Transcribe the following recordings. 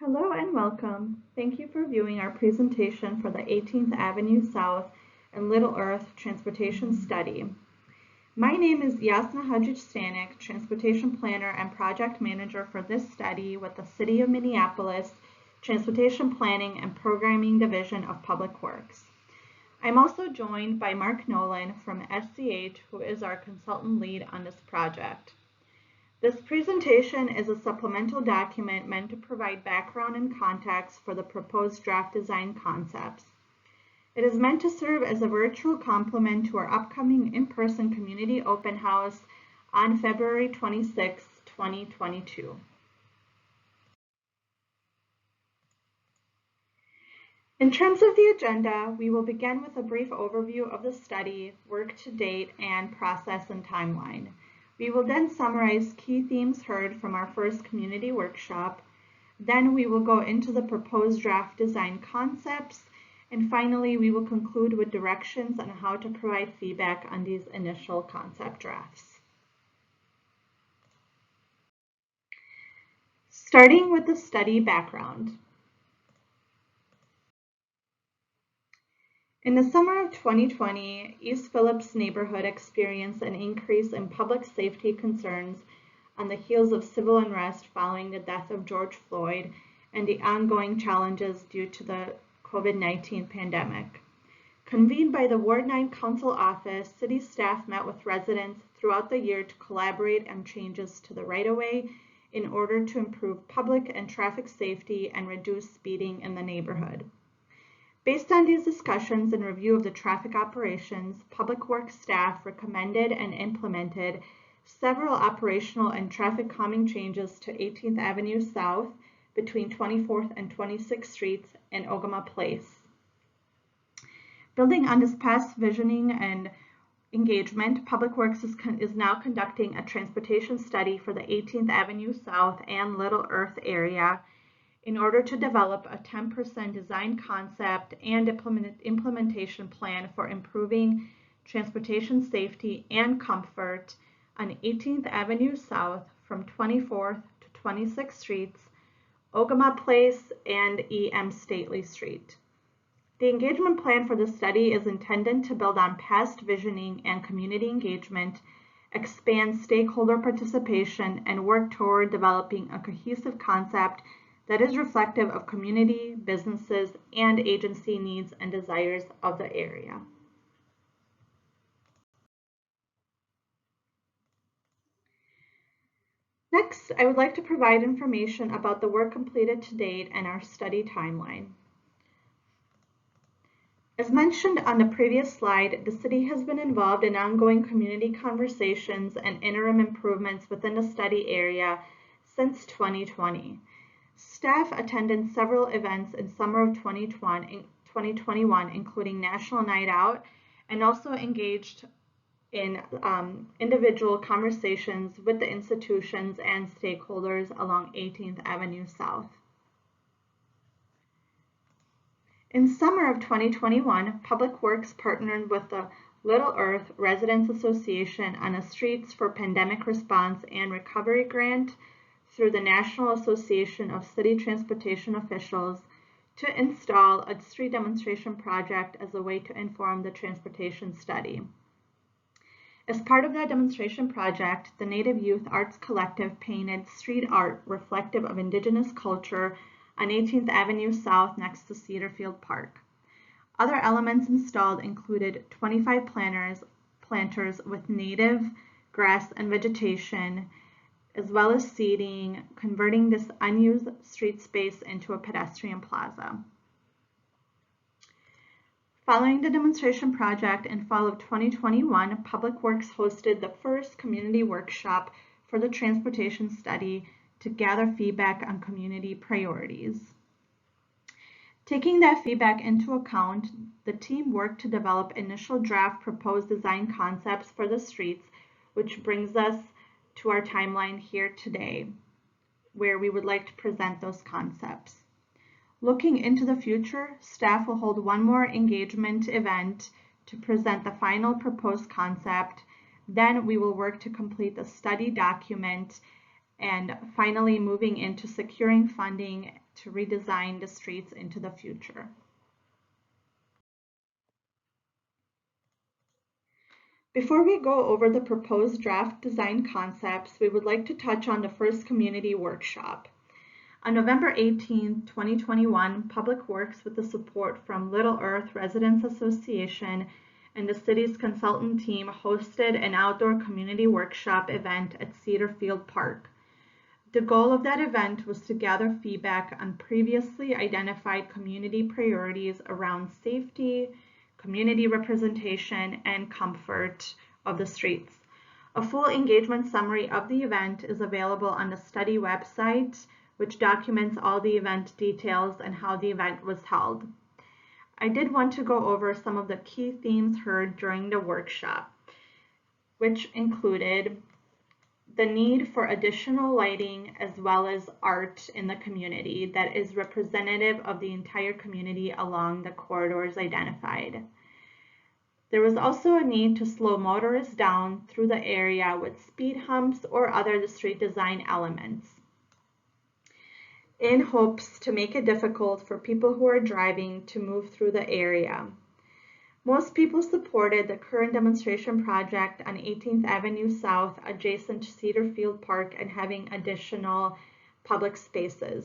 Hello and welcome. Thank you for viewing our presentation for the 18th Avenue South and Little Earth Transportation Study. My name is Yasna Hadjic-Stanek, Transportation Planner and Project Manager for this study with the City of Minneapolis Transportation Planning and Programming Division of Public Works. I'm also joined by Mark Nolan from SCH, who is our consultant lead on this project. This presentation is a supplemental document meant to provide background and context for the proposed draft design concepts. It is meant to serve as a virtual complement to our upcoming in-person community open house on February 26, 2022. In terms of the agenda, we will begin with a brief overview of the study, work to date, and process and timeline. We will then summarize key themes heard from our first community workshop. Then we will go into the proposed draft design concepts. And finally, we will conclude with directions on how to provide feedback on these initial concept drafts. Starting with the study background. In the summer of 2020, East Phillips neighborhood experienced an increase in public safety concerns on the heels of civil unrest following the death of George Floyd and the ongoing challenges due to the COVID-19 pandemic. Convened by the Ward 9 Council Office, city staff met with residents throughout the year to collaborate on changes to the right-of-way in order to improve public and traffic safety and reduce speeding in the neighborhood. Based on these discussions and review of the traffic operations, Public Works staff recommended and implemented several operational and traffic calming changes to 18th Avenue South between 24th and 26th Streets and Ogema Place. Building on this past visioning and engagement, Public Works is now conducting a transportation study for the 18th Avenue South and Little Earth area in order to develop a 10% design concept and implementation plan for improving transportation safety and comfort on 18th Avenue South from 24th to 26th Streets, Ogema Place, and E.M. Stately Street. The engagement plan for the study is intended to build on past visioning and community engagement, expand stakeholder participation, and work toward developing a cohesive concept that is reflective of community, businesses, and agency needs and desires of the area. Next, I would like to provide information about the work completed to date and our study timeline. As mentioned on the previous slide, the city has been involved in ongoing community conversations and interim improvements within the study area since 2020. Staff attended several events in summer of 2021, including National Night Out, and also engaged in individual conversations with the institutions and stakeholders along 18th Avenue South. In summer of 2021, Public Works partnered with the Little Earth Residents Association on a Streets for Pandemic Response and Recovery grant through the National Association of City Transportation Officials to install a street demonstration project as a way to inform the transportation study. As part of that demonstration project, the Native Youth Arts Collective painted street art reflective of Indigenous culture on 18th Avenue South next to Cedarfield Park. Other elements installed included 25 planters with native grass and vegetation, as well as seating, converting this unused street space into a pedestrian plaza. Following the demonstration project in fall of 2021, Public Works hosted the first community workshop for the transportation study to gather feedback on community priorities. Taking that feedback into account, the team worked to develop initial draft proposed design concepts for the streets, which brings us to our timeline here today, where we would like to present those concepts. Looking into the future, staff will hold one more engagement event to present the final proposed concept. Then we will work to complete the study document and finally moving into securing funding to redesign the streets into the future. Before we go over the proposed draft design concepts, we would like to touch on the first community workshop. On November 18, 2021, Public Works, with the support from Little Earth Residents Association and the city's consultant team, hosted an outdoor community workshop event at Cedar Field Park. The goal of that event was to gather feedback on previously identified community priorities around safety, community representation, and comfort of the streets. A full engagement summary of the event is available on the study website, which documents all the event details and how the event was held. I did want to go over some of the key themes heard during the workshop, which included the need for additional lighting as well as art in the community that is representative of the entire community along the corridors identified. There was also a need to slow motorists down through the area with speed humps or other street design elements, in hopes to make it difficult for people who are driving to move through the area. Most people supported the current demonstration project on 18th Avenue South adjacent to Cedar Field Park and having additional public spaces.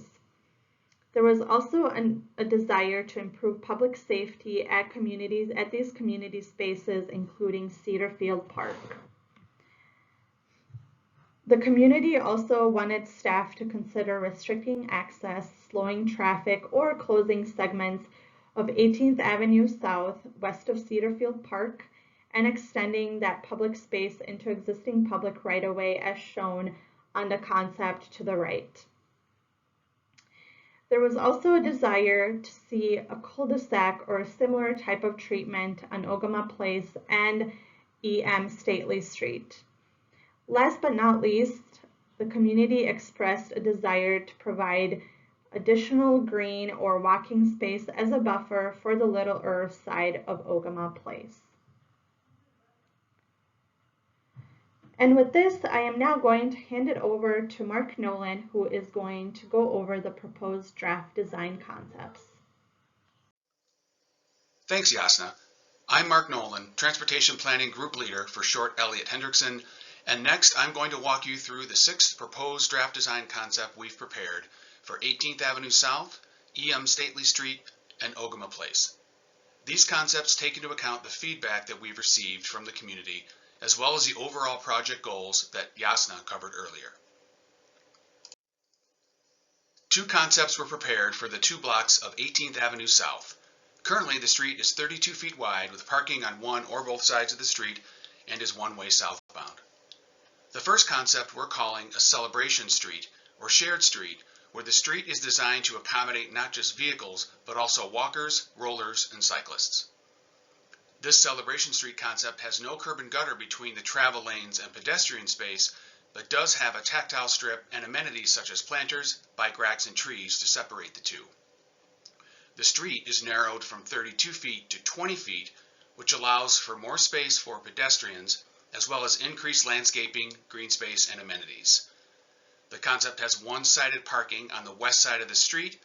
There was also a desire to improve public safety at these community spaces, including Cedar Field Park. The community also wanted staff to consider restricting access, slowing traffic, or closing segments of 18th Avenue South west of Cedar Field Park and extending that public space into existing public right-of-way as shown on the concept to the right. There was also a desire to see a cul-de-sac or a similar type of treatment on Ogema Place and EM Stately Street. Last but not least, the community expressed a desire to provide additional green or walking space as a buffer for the Little Earth side of Ogema Place. And with this, I am now going to hand it over to Mark Nolan, who is going to go over the proposed draft design concepts. Thanks, Yasna. I'm Mark Nolan, Transportation Planning Group Leader for short Elliot Hendrickson, and next I'm going to walk you through the 6th proposed draft design concept we've prepared for 18th Avenue South, EM Stately Street, and Ogema Place. These concepts take into account the feedback that we've received from the community, as well as the overall project goals that Yasna covered earlier. 2 concepts were prepared for the 2 blocks of 18th Avenue South. Currently, the street is 32 feet wide with parking on one or both sides of the street and is one-way southbound. The first concept we're calling a celebration street or shared street, where the street is designed to accommodate not just vehicles, but also walkers, rollers, and cyclists. This celebration street concept has no curb and gutter between the travel lanes and pedestrian space, but does have a tactile strip and amenities such as planters, bike racks, and trees to separate the two. The street is narrowed from 32 feet to 20 feet, which allows for more space for pedestrians, as well as increased landscaping, green space, and amenities. The concept has one-sided parking on the west side of the street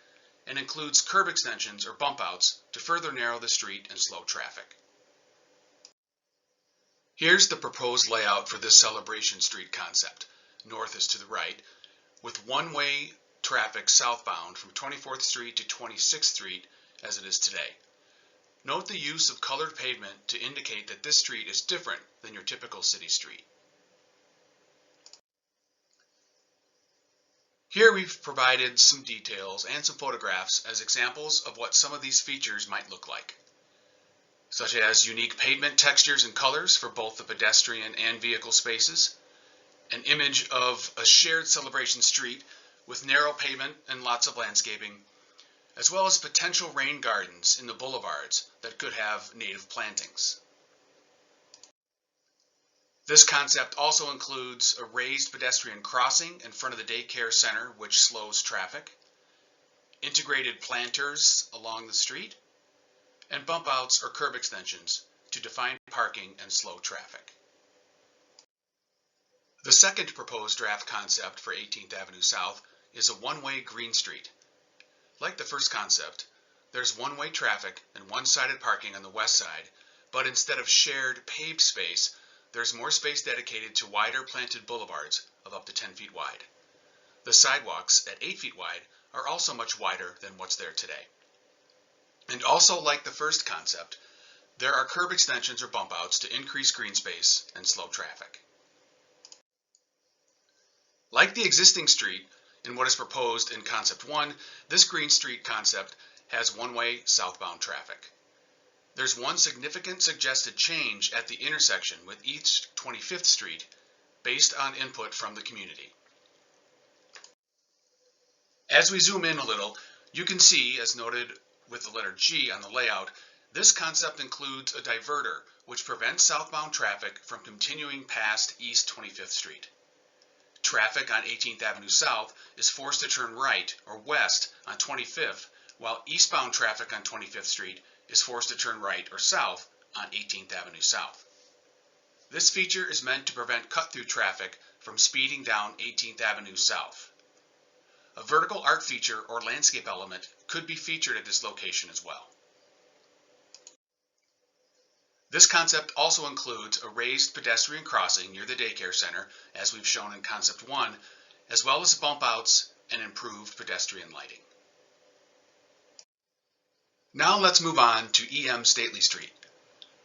and includes curb extensions or bump outs to further narrow the street and slow traffic. Here's the proposed layout for this celebration street concept. North is to the right, with one-way traffic southbound from 24th Street to 26th Street as it is today. Note the use of colored pavement to indicate that this street is different than your typical city street. Here we've provided some details and some photographs as examples of what some of these features might look like, such as unique pavement textures and colors for both the pedestrian and vehicle spaces, an image of a shared celebration street with narrow pavement and lots of landscaping, as well as potential rain gardens in the boulevards that could have native plantings. This concept also includes a raised pedestrian crossing in front of the daycare center, which slows traffic, integrated planters along the street, and bump outs or curb extensions to define parking and slow traffic. The second proposed draft concept for 18th Avenue South is a one-way green street. Like the first concept, there's one-way traffic and one-sided parking on the west side, but instead of shared paved space, there's more space dedicated to wider planted boulevards of up to 10 feet wide. The sidewalks at 8 feet wide are also much wider than what's there today. And also like the first concept, there are curb extensions or bump outs to increase green space and slow traffic. Like the existing street in what is proposed in Concept 1, this Green Street concept has one-way southbound traffic. There's one significant suggested change at the intersection with East 25th Street based on input from the community. As we zoom in a little, you can see, as noted with the letter G on the layout, this concept includes a diverter which prevents southbound traffic from continuing past East 25th Street. Traffic on 18th Avenue South is forced to turn right or west on 25th, while eastbound traffic on 25th Street is forced to turn right or south on 18th Avenue South. This feature is meant to prevent cut-through traffic from speeding down 18th Avenue South. A vertical art feature or landscape element could be featured at this location as well. This concept also includes a raised pedestrian crossing near the daycare center, as we've shown in Concept 1, as well as bump outs and improved pedestrian lighting. Now let's move on to EM Stately Street.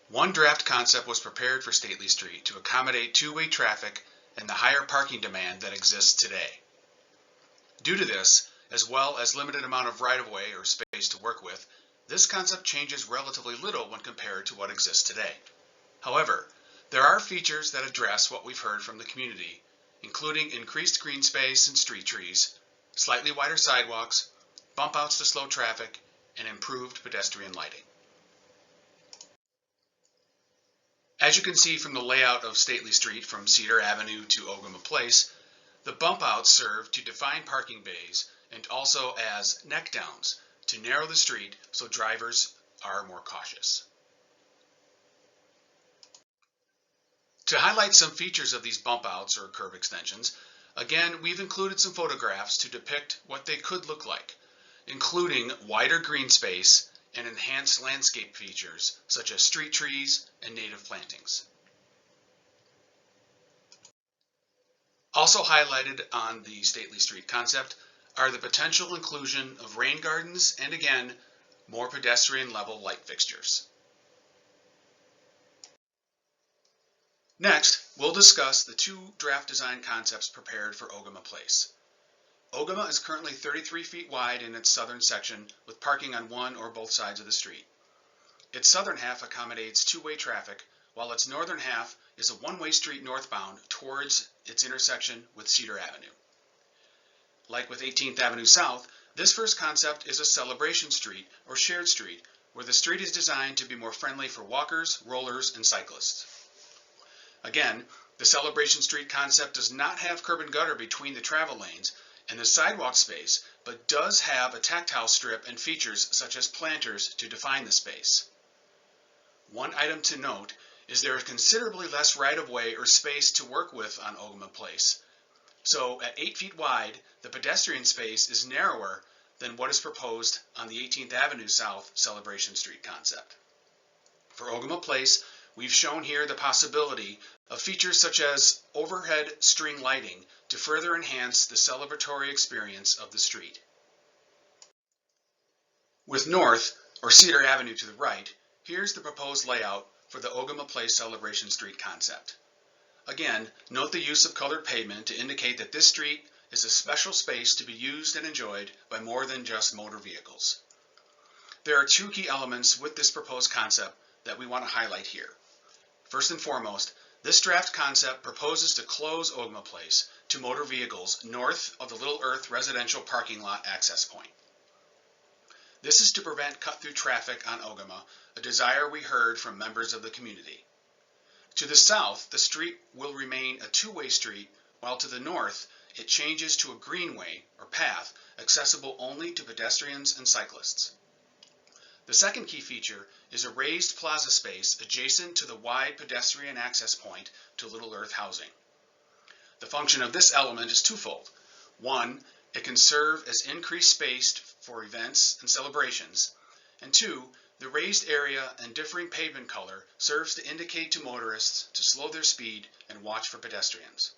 One draft concept was prepared for Stately Street to accommodate two-way traffic and the higher parking demand that exists today. Due to this, as well as limited amount of right-of-way or space to work with, this concept changes relatively little when compared to what exists today. However, there are features that address what we've heard from the community, including increased green space and street trees, slightly wider sidewalks, bump outs to slow traffic, and improved pedestrian lighting. As you can see from the layout of Stately Street from Cedar Avenue to Ogema Place, the bump outs serve to define parking bays and also as neck downs to narrow the street so drivers are more cautious. To highlight some features of these bump outs or curb extensions, again, we've included some photographs to depict what they could look like, including wider green space and enhanced landscape features such as street trees and native plantings. Also highlighted on the Stately Street concept are the potential inclusion of rain gardens and, again, more pedestrian level light fixtures. Next, we'll discuss the two draft design concepts prepared for Ogema Place. Ogema is currently 33 feet wide in its southern section with parking on one or both sides of the street. Its southern half accommodates two-way traffic, while its northern half is a one-way street northbound towards its intersection with Cedar Avenue. Like with 18th Avenue South, this first concept is a celebration street or shared street where the street is designed to be more friendly for walkers, rollers, and cyclists. Again, the celebration street concept does not have curb and gutter between the travel lanes and the sidewalk space, but does have a tactile strip and features such as planters to define the space. One item to note is there is considerably less right-of-way or space to work with on Ogema Place. So at 8 feet wide, the pedestrian space is narrower than what is proposed on the 18th Avenue South Celebration Street concept. For Ogema Place, we've shown here the possibility of features such as overhead string lighting to further enhance the celebratory experience of the street. With North, or Cedar Avenue to the right, here's the proposed layout for the Ogema Place Celebration Street concept. Again, note the use of colored pavement to indicate that this street is a special space to be used and enjoyed by more than just motor vehicles. There are two key elements with this proposed concept that we want to highlight here. First and foremost, this draft concept proposes to close Ogema Place to motor vehicles north of the Little Earth residential parking lot access point. This is to prevent cut-through traffic on Ogema, a desire we heard from members of the community. To the south, the street will remain a two-way street, while to the north, it changes to a greenway or path accessible only to pedestrians and cyclists. The second key feature is a raised plaza space adjacent to the wide pedestrian access point to Little Earth housing. The function of this element is twofold. One, it can serve as increased space for events and celebrations, and 2, the raised area and differing pavement color serves to indicate to motorists to slow their speed and watch for pedestrians.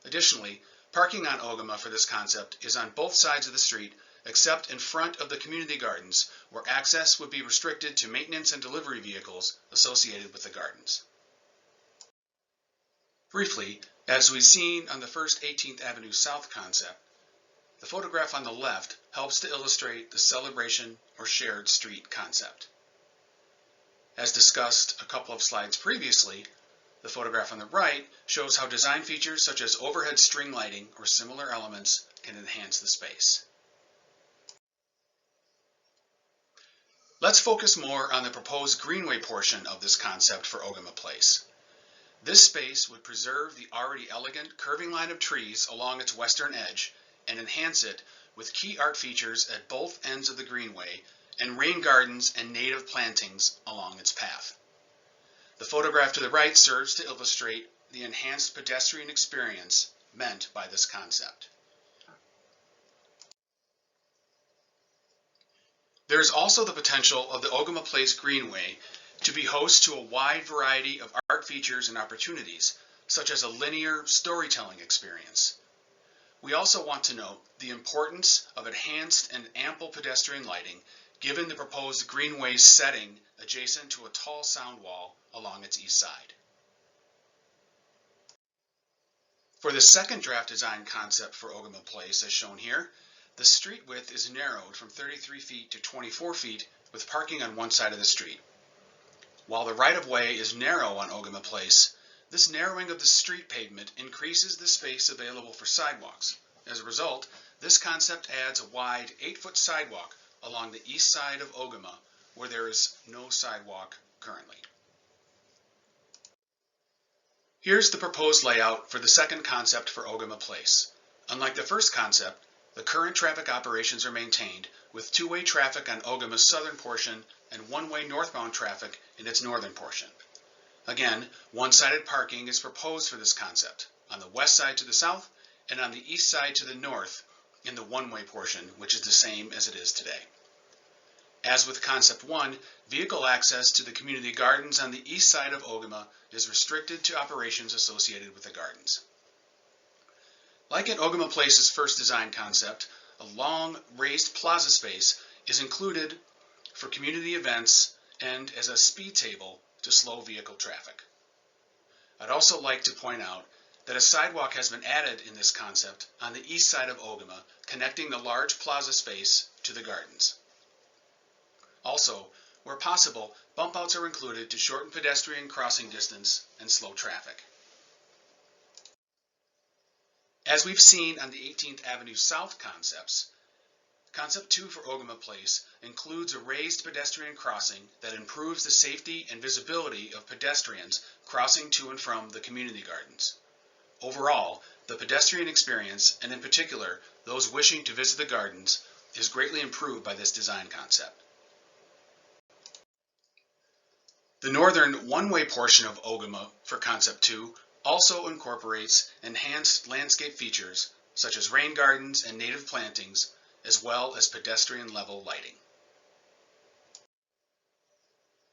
Additionally, parking on Ogema for this concept is on both sides of the street except in front of the community gardens, where access would be restricted to maintenance and delivery vehicles associated with the gardens. Briefly, as we've seen on the first 18th Avenue South concept, the photograph on the left helps to illustrate the celebration or shared street concept. As discussed a couple of slides previously, the photograph on the right shows how design features such as overhead string lighting or similar elements can enhance the space. Let's focus more on the proposed greenway portion of this concept for Ogema Place. This space would preserve the already elegant curving line of trees along its western edge and enhance it with key art features at both ends of the greenway and rain gardens and native plantings along its path. The photograph to the right serves to illustrate the enhanced pedestrian experience meant by this concept. There is also the potential of the Ogema Place Greenway to be host to a wide variety of art features and opportunities, such as a linear storytelling experience. We also want to note the importance of enhanced and ample pedestrian lighting given the proposed greenway's setting adjacent to a tall sound wall along its east side. For the second draft design concept for Ogema Place, as shown here, the street width is narrowed from 33 feet to 24 feet with parking on one side of the street. While the right-of-way is narrow on Ogema Place, this narrowing of the street pavement increases the space available for sidewalks. As a result, this concept adds a wide 8-foot sidewalk along the east side of Ogema, where there is no sidewalk currently. Here's the proposed layout for the second concept for Ogema Place. Unlike the first concept, the current traffic operations are maintained with two-way traffic on Ogema's southern portion and one-way northbound traffic in its northern portion. Again, one-sided parking is proposed for this concept, on the west side to the south and on the east side to the north in the one-way portion, which is the same as it is today. As with Concept 1, vehicle access to the community gardens on the east side of Ogema is restricted to operations associated with the gardens. Like in Ogema Place's first design concept, a long raised plaza space is included for community events and as a speed table to slow vehicle traffic. I'd also like to point out that a sidewalk has been added in this concept on the east side of Ogema, connecting the large plaza space to the gardens. Also, where possible, bump outs are included to shorten pedestrian crossing distance and slow traffic. As we've seen on the 18th Avenue South concepts, Concept 2 for Ogema Place includes a raised pedestrian crossing that improves the safety and visibility of pedestrians crossing to and from the community gardens. Overall, the pedestrian experience, and in particular those wishing to visit the gardens, is greatly improved by this design concept. The northern one-way portion of Ogema for Concept 2 also incorporates enhanced landscape features such as rain gardens and native plantings, as well as pedestrian level lighting.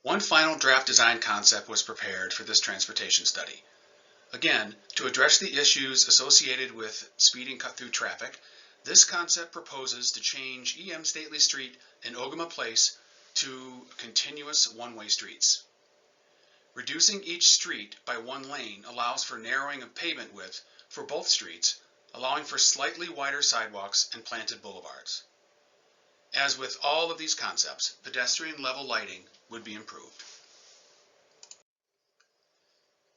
One final draft design concept was prepared for this transportation study. Again, to address the issues associated with speeding cut through traffic, this concept proposes to change E.M. Stately Street and Ogema Place to continuous one-way streets. Reducing each street by one lane allows for narrowing of pavement width for both streets, allowing for slightly wider sidewalks and planted boulevards. As with all of these concepts, pedestrian level lighting would be improved.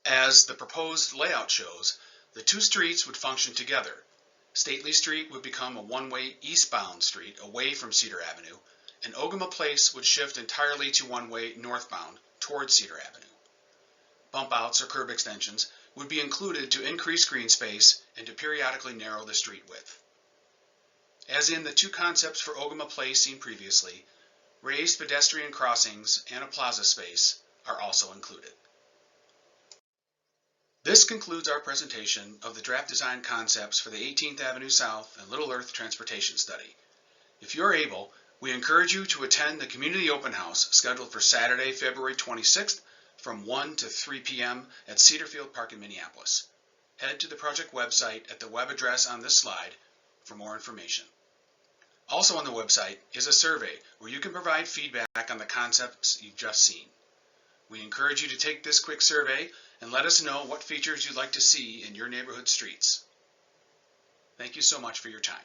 As the proposed layout shows, the two streets would function together. Stately Street would become a one-way eastbound street away from Cedar Avenue, and Ogema Place would shift entirely to one-way northbound towards Cedar Avenue. Bump outs or curb extensions would be included to increase green space and to periodically narrow the street width. As in the two concepts for Ogema Place seen previously, raised pedestrian crossings and a plaza space are also included. This concludes our presentation of the draft design concepts for the 18th Avenue South and Little Earth Transportation Study. If you're able, we encourage you to attend the Community Open House scheduled for Saturday, February 26th from 1 to 3 p.m. at Cedarfield Park in Minneapolis. Head to the project website at the web address on this slide for more information. Also on the website is a survey where you can provide feedback on the concepts you've just seen. We encourage you to take this quick survey and let us know what features you'd like to see in your neighborhood streets. Thank you so much for your time.